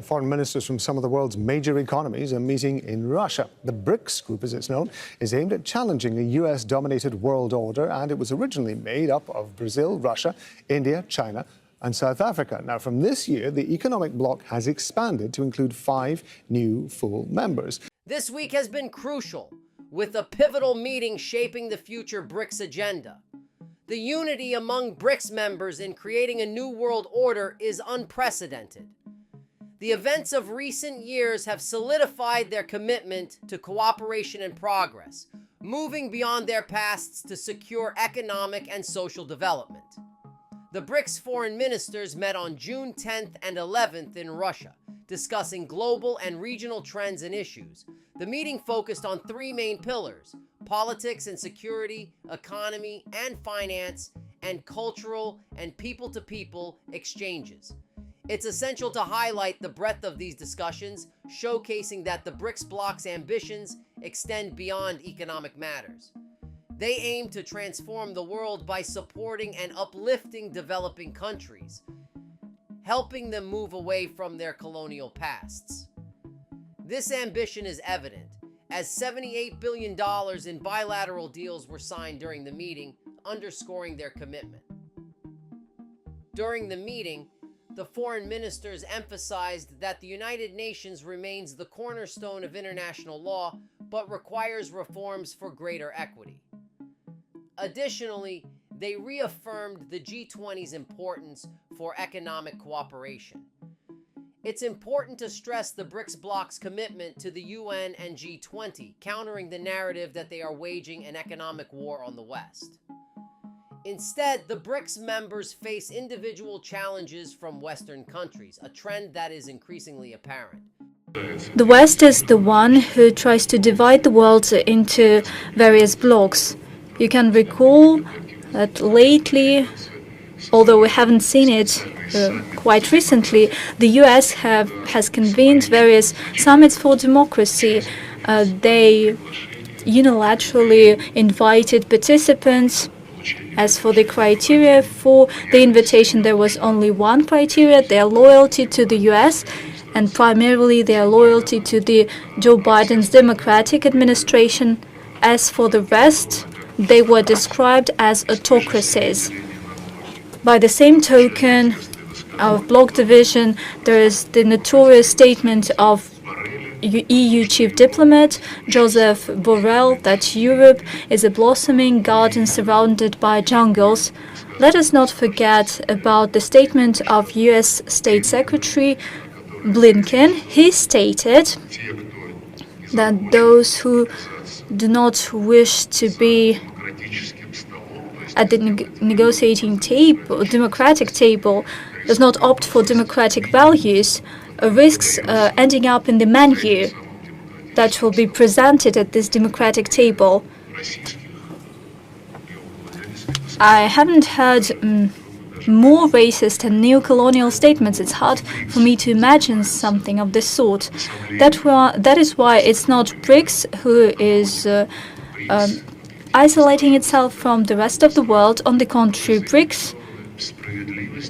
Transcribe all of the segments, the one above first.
Foreign ministers from some of the world's major economies are meeting in Russia. The Brics group, as it's known, is aimed at challenging a US-dominated world order, and it was originally made up of Brazil, Russia, India, China and South Africa. Now, from this year, the economic bloc has expanded to include 5 new full members. This week has been crucial, with a pivotal meeting shaping the future Brics agenda. The unity among Brics members in creating a new world order is unprecedented. The events of recent years have solidified their commitment to cooperation and progress, moving beyond their pasts to secure economic and social development. The Brics foreign ministers met on June 10th and 11th in Russia, discussing global and regional trends and issues. The meeting focused on 3 main pillars: politics and security, economy and finance, and cultural and people-to-people exchanges. It's essential to highlight the breadth of these discussions, showcasing that the Brics bloc's ambitions extend beyond economic matters. They aim to transform the world by supporting and uplifting developing countries, helping them move away from their colonial pasts. This ambition is evident, as $78 billion in bilateral deals were signed during the meeting, underscoring their commitment. During the meeting, the foreign ministers emphasized that the United Nations remains the cornerstone of international law, but requires reforms for greater equity. Additionally, they reaffirmed the G20's importance for economic cooperation. It's important to stress the Brics bloc's commitment to the UN and G20, countering the narrative that they are waging an economic war on the West. Instead, the Brics members face individual challenges from Western countries, a trend that is increasingly apparent. The West is the one who tries to divide the world into various blocs. You can recall that lately, although we haven't seen it quite recently, the US has convened various summits for democracy. They unilaterally invited participants. As for the criteria for the invitation, there was only one criteria: their loyalty to the US, and primarily their loyalty to the Joe Biden's Democratic administration. As for the rest, they were described as autocracies. By the same token, of bloc division, there is the notorious statement of EU chief diplomat Joseph Borrell that Europe is a blossoming garden surrounded by jungles. Let us not forget about the statement of US State Secretary Blinken. He stated that those who do not wish to be at the negotiating table, democratic table, does not opt for democratic values, risks ending up in the menu that will be presented at this democratic table. I haven't heard more racist and neo-colonial statements. It's hard for me to imagine something of this sort. That is why it's not Brics who is isolating itself from the rest of the world. On the contrary, Brics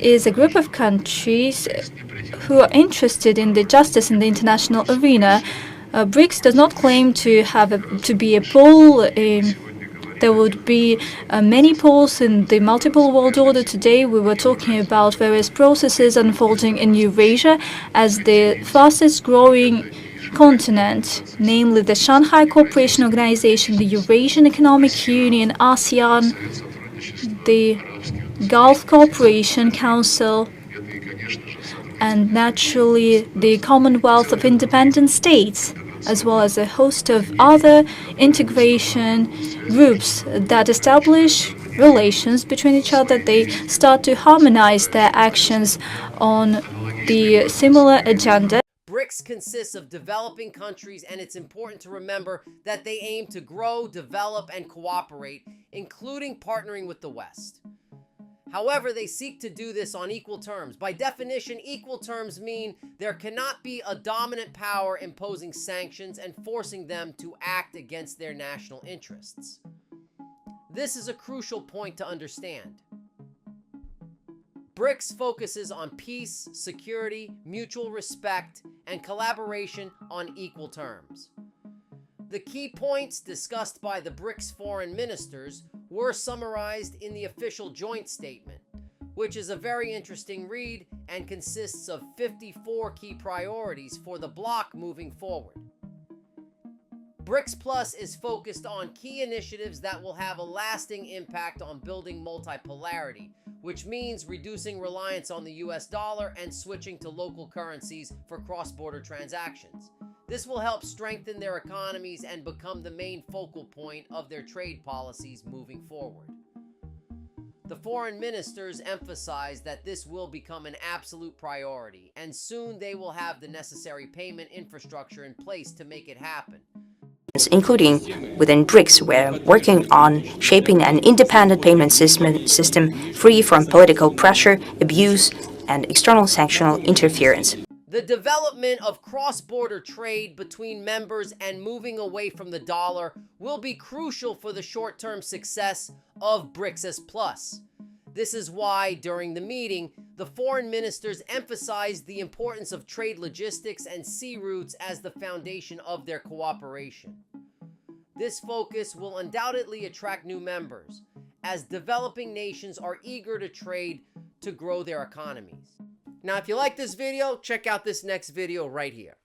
is a group of countries who are interested in the justice in the international arena. Brics does not claim to be a pole. There would be many poles in the multiple world order. Today we were talking about various processes unfolding in Eurasia as the fastest growing continent, namely the Shanghai Cooperation Organization, the Eurasian Economic Union, ASEAN, the Gulf Cooperation Council, and naturally the Commonwealth of Independent States, as well as a host of other integration groups that establish relations between each other. They start to harmonize their actions on the similar agenda. Brics consists of developing countries, and it's important to remember that they aim to grow, develop, and cooperate, including partnering with the West. However, they seek to do this on equal terms. By definition, equal terms mean there cannot be a dominant power imposing sanctions and forcing them to act against their national interests. This is a crucial point to understand. BRICS focuses on peace, security, mutual respect, and collaboration on equal terms. The key points discussed by the BRICS foreign ministers were summarized in the official joint statement, which is a very interesting read and consists of 54 key priorities for the bloc moving forward. BRICS Plus is focused on key initiatives that will have a lasting impact on building multipolarity, which means reducing reliance on the US dollar and switching to local currencies for cross-border transactions. This will help strengthen their economies and become the main focal point of their trade policies moving forward. The foreign ministers emphasized that this will become an absolute priority, and soon they will have the necessary payment infrastructure in place to make it happen. Including within BRICS, we're working on shaping an independent payment system free from political pressure, abuse, and external sanctional interference. The development of cross-border trade between members and moving away from the dollar will be crucial for the short-term success of BRICS Plus. This is why, during the meeting, the foreign ministers emphasized the importance of trade logistics and sea routes as the foundation of their cooperation. This focus will undoubtedly attract new members, as developing nations are eager to trade to grow their economies. Now, if you like this video, check out this next video right here.